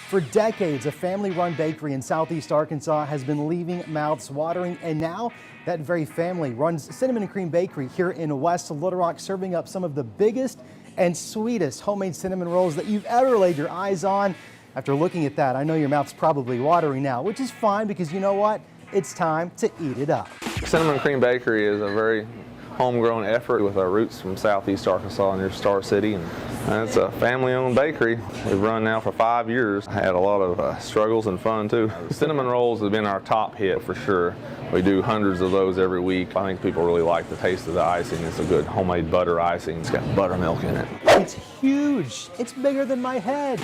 For decades, a family-run bakery in Southeast Arkansas has been leaving mouths watering, and now that very family runs Cinnamon and Cream Bakery here in West Little Rock, serving up some of the biggest and sweetest homemade cinnamon rolls that you've ever laid your eyes on. After looking at that, I know your mouth's probably watering now, which is fine because you know what? It's time to eat it up. Cinnamon and Cream Bakery is a very homegrown effort with our roots from Southeast Arkansas near Star City, and it's a family-owned bakery. We've run now for 5 years. Had a lot of struggles and fun too. Cinnamon rolls have been our top hit for sure. We do hundreds of those every week. I think people really like the taste of the icing. It's a good homemade butter icing. It's got buttermilk in it. It's huge. It's bigger than my head.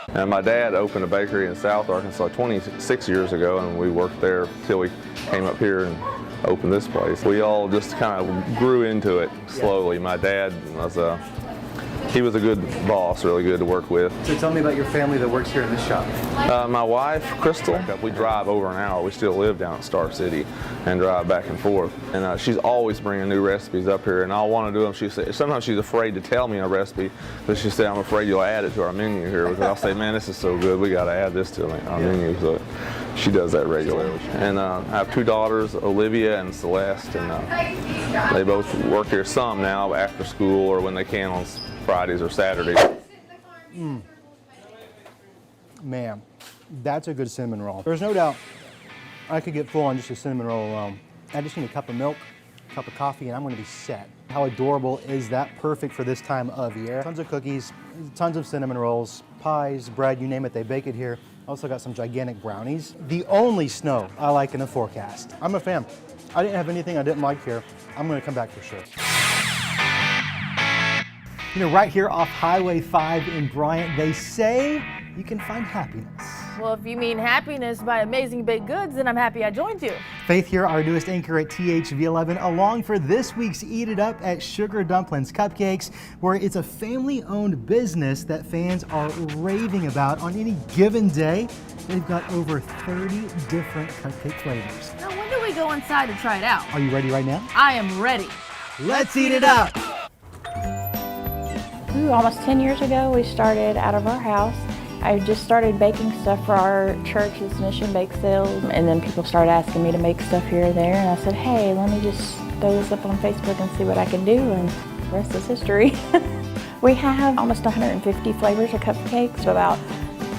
And my dad opened a bakery in South Arkansas 26 years ago, and we worked there till we came up here and opened this place. We all just kind of grew into it slowly. My dad was he was a good boss, really good to work with. So tell me about your family that works here in this shop. My wife, Crystal, we drive over an hour. We still live down at Star City and drive back and forth. And she's always bringing new recipes up here, and I'll want to do them. She said, sometimes she's afraid to tell me a recipe, because she said, I'm afraid you'll add it to our menu here. Because I'll say, man, this is so good, we got to add this to our menu. So she does that regularly. And I have 2 daughters, Olivia and Celeste, and they both work here some now after school or when they can on Fridays or Saturdays. Man, that's a good cinnamon roll. There's no doubt I could get full on just a cinnamon roll alone. I just need a cup of milk, a cup of coffee, and I'm going to be set. How adorable is that? Perfect for this time of year. Tons of cookies, tons of cinnamon rolls, pies, bread, you name it, they bake it here. Also got some gigantic brownies. The only snow I like in the forecast. I'm a fan. I didn't have anything I didn't like here. I'm going to come back for sure. You know, right here off Highway 5 in Bryant, they say you can find happiness. Well, if you mean happiness by Amazing Baked Goods, then I'm happy I joined you. Faith here, our newest anchor at THV11, along for this week's Eat It Up at Sugar Dumplins Cupcakes, where it's a family-owned business that fans are raving about on any given day. They've got over 30 different cupcake flavors. Now, when do we go inside to try it out? Are you ready right now? I am ready. Let's eat it up! Almost 10 years ago, we started out of our house. I just started baking stuff for our church's mission bake sales, and then people started asking me to make stuff here or there, and I said, hey, let me just throw this up on Facebook and see what I can do, and the rest is history. We have almost 150 flavors of cupcakes, about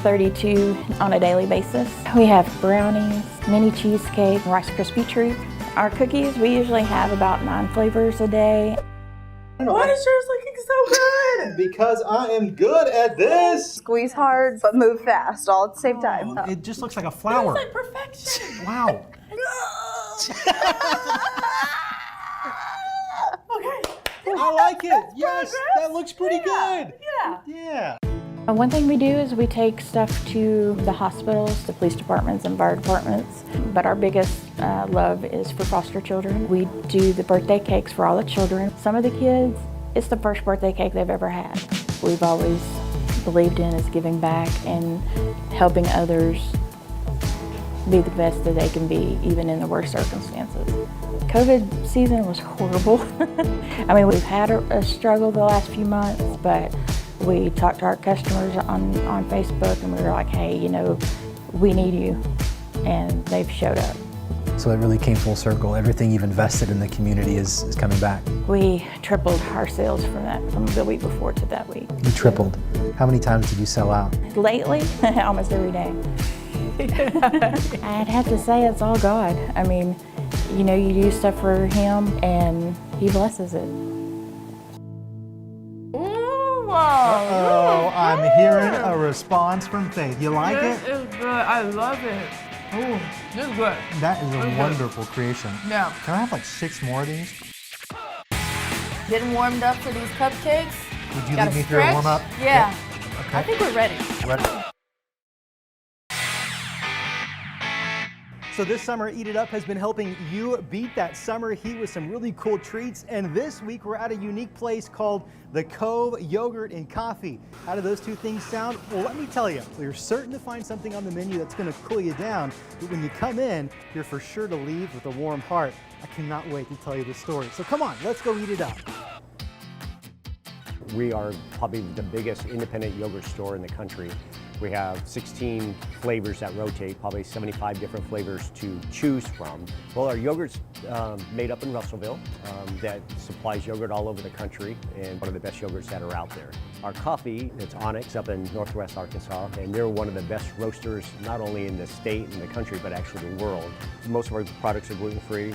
32 on a daily basis. We have brownies, mini cheesecake, Rice Krispie treat. Our cookies, we usually have about 9 flavors a day. Why is yours looking so good? Because I am good at this. Squeeze hard, but move fast, all at the same time. It just looks like a flower. It's like perfection. Wow. Okay. I like it. Yes, that looks pretty good. Yeah. One thing we do is we take stuff to the hospitals, the police departments, and fire departments. But our biggest love is for foster children. We do the birthday cakes for all the children. Some of the kids, it's the first birthday cake they've ever had. We've always believed in is giving back and helping others be the best that they can be, even in the worst circumstances. COVID season was horrible. I mean, we've had a struggle the last few months, but we talked to our customers on Facebook, and we were like, hey, you know, we need you, and they've showed up. So it really came full circle. Everything you've invested in the community is coming back. We tripled our sales from the week before to that week. You tripled. How many times did you sell out? Lately, almost every day. I'd have to say it's all God. I mean, you know, you do stuff for Him, and He blesses it. Uh-oh, I'm hearing a response from Faith. You like it? This is good. I love it. Oh, this is good. That is a wonderful creation. Yeah. Can I have like 6 more of these? Getting warmed up for these cupcakes. Would you Gotta lead me through a stretch. warm up? Yeah. Okay. I think we're ready. Ready. So this summer, Eat It Up has been helping you beat that summer heat with some really cool treats. And this week, we're at a unique place called the Cove Yogurt and Coffee. How do those two things sound? Well, let me tell you, we're certain to find something on the menu that's going to cool you down. But when you come in, you're for sure to leave with a warm heart. I cannot wait to tell you the story. So come on, let's go eat it up. We are probably the biggest independent yogurt store in the country. We have 16 flavors that rotate, probably 75 different flavors to choose from. Well, our yogurt's made up in Russellville that supplies yogurt all over the country and one of the best yogurts that are out there. Our coffee, it's Onyx up in Northwest Arkansas, and they're one of the best roasters not only in the state and the country, but actually the world. Most of our products are gluten-free.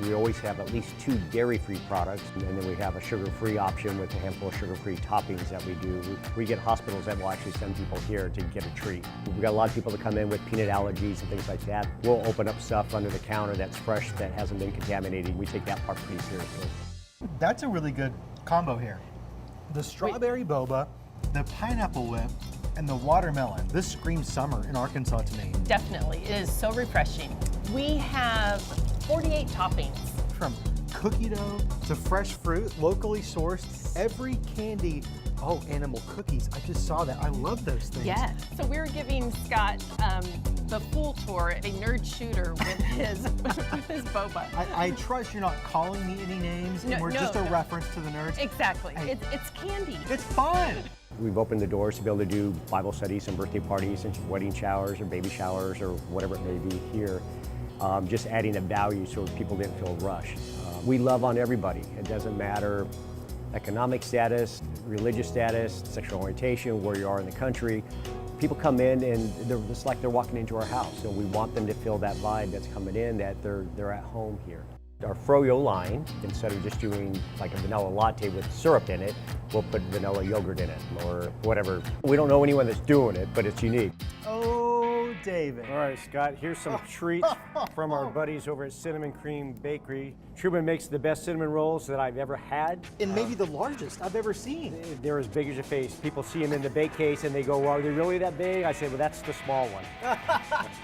We always have at least 2 dairy-free products, and then we have a sugar-free option with a handful of sugar-free toppings that we do. We get hospitals that will actually send people here to get a treat. We've got a lot of people that come in with peanut allergies and things like that. We'll open up stuff under the counter that's fresh, that hasn't been contaminated. We take that part pretty seriously. That's a really good combo here. The strawberry boba, the pineapple whip, and the watermelon. This screams summer in Arkansas to me. Definitely, it is so refreshing. We have 48 toppings. From cookie dough to fresh fruit, locally sourced, every candy. Oh, animal cookies. I just saw that. I love those things. Yes. So we're giving Scott the full tour, a nerd shooter with his, with his boba. I trust you're not calling me any names, and we're just a reference to the nerds. Exactly. Hey, it's candy. it's fun. We've opened the doors to be able to do Bible studies and birthday parties and wedding showers or baby showers or whatever it may be here. Just adding a value so people didn't feel rushed. We love on everybody. It doesn't matter economic status, religious status, sexual orientation, where you are in the country. People come in and it's like they're walking into our house, and we want them to feel that vibe that's coming in, that they're at home here. Our froyo line, instead of just doing like a vanilla latte with syrup in it, we'll put vanilla yogurt in it or whatever. We don't know anyone that's doing it, but it's unique. Oh, David. All right, Scott, here's some treats from our buddies over at Cinnamon Cream Bakery. Truman makes the best cinnamon rolls that I've ever had. And maybe the largest I've ever seen. They're as big as your face. People see them in the bake case and they go, well, are they really that big? I say, well, that's the small one.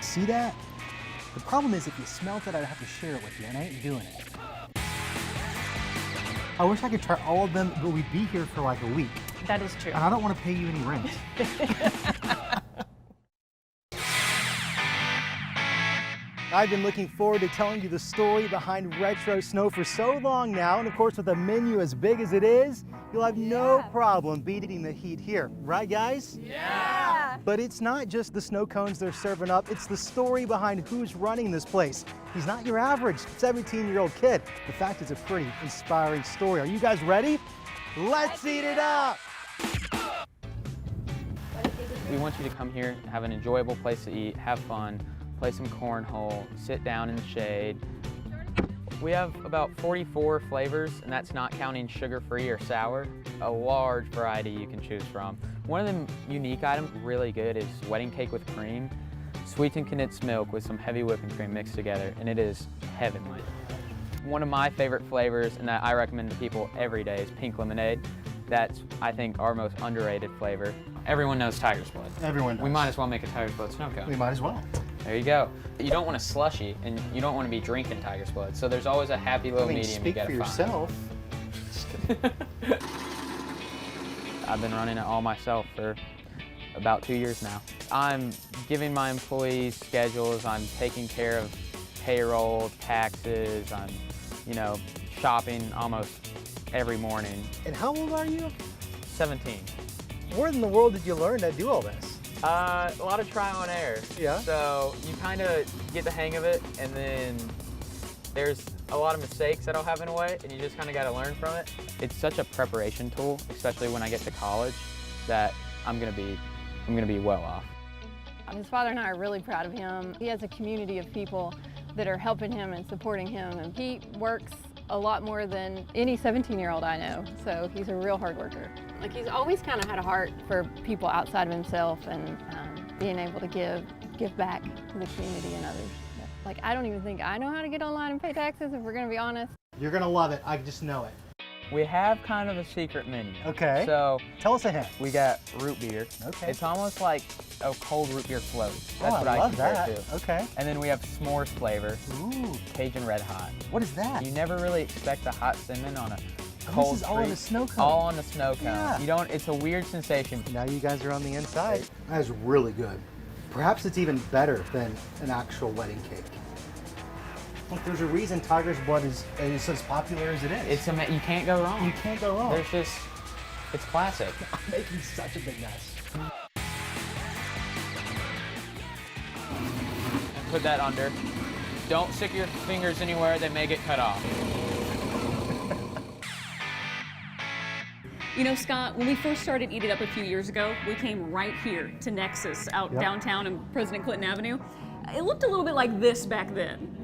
See that? The problem is if you smelt it, I'd have to share it with you, and I ain't doing it. I wish I could try all of them, but we'd be here for like a week. That is true. And I don't want to pay you any rent. I've been looking forward to telling you the story behind Retro Snow for so long now, and of course with a menu as big as it is, you'll have no problem beating the heat here. Right, guys? Yeah! But it's not just the snow cones they're serving up, it's the story behind who's running this place. He's not your average 17-year-old kid. In fact, it's a pretty inspiring story. Are you guys ready? Let's eat it up! We want you to come here, have an enjoyable place to eat, have fun, play some cornhole, sit down in the shade. We have about 44 flavors, and that's not counting sugar-free or sour. A large variety you can choose from. One of the unique items, really good, is wedding cake with cream, sweetened condensed milk with some heavy whipping cream mixed together, and it is heavenly. One of my favorite flavors, and that I recommend to people every day, is pink lemonade. That's, I think, our most underrated flavor. Everyone knows Tiger's Blood. Everyone does. We might as well make a Tiger's Blood snow cone. We might as well. There you go. You don't want a slushy, and you don't want to be drinking Tiger's Blood, so there's always a happy little medium you gotta find. Speak for yourself. I've been running it all myself for about 2 years now. I'm giving my employees schedules, I'm taking care of payroll, taxes, I'm, shopping almost every morning. And how old are you? 17. Where in the world did you learn to do all this? A lot of trial and error. Yeah. So you kind of get the hang of it, and then there's a lot of mistakes that I'll have in a way, and you just kind of got to learn from it. It's such a preparation tool, especially when I get to college, that I'm gonna be well off. His father and I are really proud of him. He has a community of people that are helping him and supporting him, and he works a lot more than any 17-year-old I know, so he's a real hard worker. Like, he's always kind of had a heart for people outside of himself and being able to give back to the community and others. Like, I don't even think I know how to get online and pay taxes, if we're gonna be honest. You're gonna love it, I just know it. We have kind of a secret menu. Okay. So tell us ahead. We got root beer. Okay. It's almost like a cold root beer float. That's what I love compare that. it to. Okay. And then we have s'mores flavor. Ooh. Cajun Red Hot. What is that? You never really expect the hot cinnamon on a cold This is all on treat. the snow cone. All on the snow cone. Yeah. You don't. It's a weird sensation. Now you guys are on the inside. That is really good. Perhaps it's even better than an actual wedding cake. Look, there's a reason Tiger's Blood is as popular as it is. You can't go wrong. You can't go wrong. It's classic. I'm making such a big mess. put that under. Don't stick your fingers anywhere, they may get cut off. You know, Scott, when we first started Eat It Up a few years ago, we came right here to Nexus out downtown on President Clinton Avenue. It looked a little bit like this back then,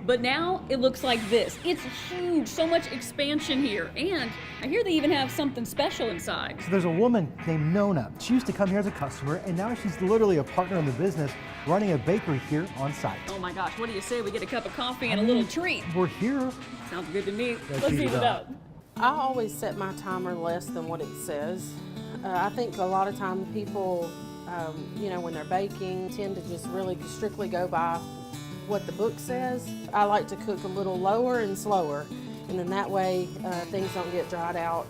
but now it looks like this. It's huge, so much expansion here, and I hear they even have something special inside. So there's a woman named Nona. She used to come here as a customer, and now she's literally a partner in the business, running a bakery here on site. Oh my gosh, what do you say we get a cup of coffee and a little treat? We're here. Sounds good to me. Let's Let's eat eat it it up. up. I always set my timer less than what it says. I think a lot of times people, you know, when they're baking, tend to just really strictly go by what the book says. I like to cook a little lower and slower, and then that way things don't get dried out.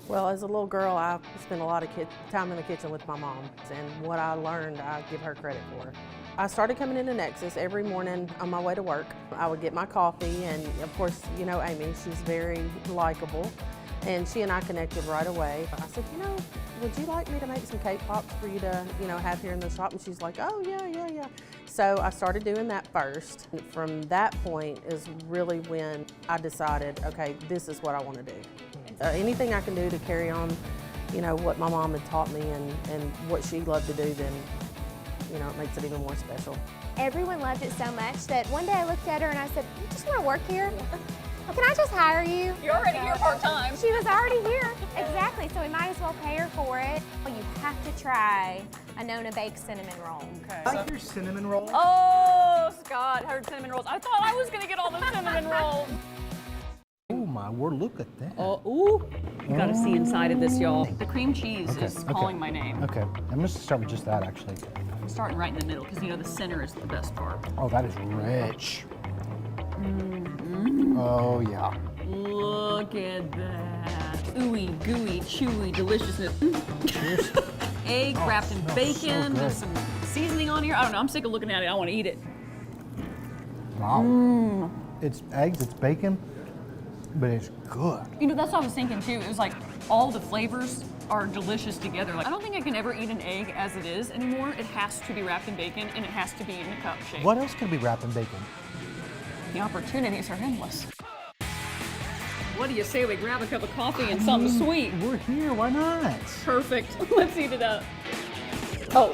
Well, as a little girl, I spent a lot of time in the kitchen with my mom, and what I learned, I give her credit for. I started coming into Nexus every morning on my way to work. I would get my coffee, and of course, you know Amy, she's very likable, and she and I connected right away. I said, you know, would you like me to make some cake pops for you to, you know, have here in the shop? And she's like, oh, yeah. So I started doing that first. From that point is really when I decided, okay, this is what I want to do. Anything I can do to carry on, you know, what my mom had taught me and what she loved to do, then, you know, it makes it even more special. Everyone loved it so much that one day I looked at her and I said, you just want to work here? Can I just hire you? You're already here part-time. She was already here. Exactly, so we might as well pay her for it. Well, you have to try a Nona Bakes cinnamon roll. Okay. I like your cinnamon roll. Oh, Scott, heard cinnamon rolls. I thought I was gonna get all the cinnamon rolls. Oh my word, look at that. Oh, ooh. You gotta see inside of this, y'all. The cream cheese is calling my name. Okay, I'm gonna start with just that actually. I'm starting right in the middle because you know the center is the best part. Oh, that is rich. Oh yeah. Look at that. Ooey, gooey, chewy deliciousness. Egg wrapped in bacon. There's some seasoning on here. I don't know, I'm sick of looking at it. I want to eat it. Wow. It's eggs, it's bacon, but it's good. You know, that's what I was thinking too. It was like all the flavors are delicious together. Like, I don't think I can ever eat an egg as it is anymore. It has to be wrapped in bacon and it has to be in a cup shape. What else could be wrapped in bacon? The opportunities are endless. What do you say we grab a cup of coffee and something sweet? We're here, why not? Perfect. Let's eat it up. Oh.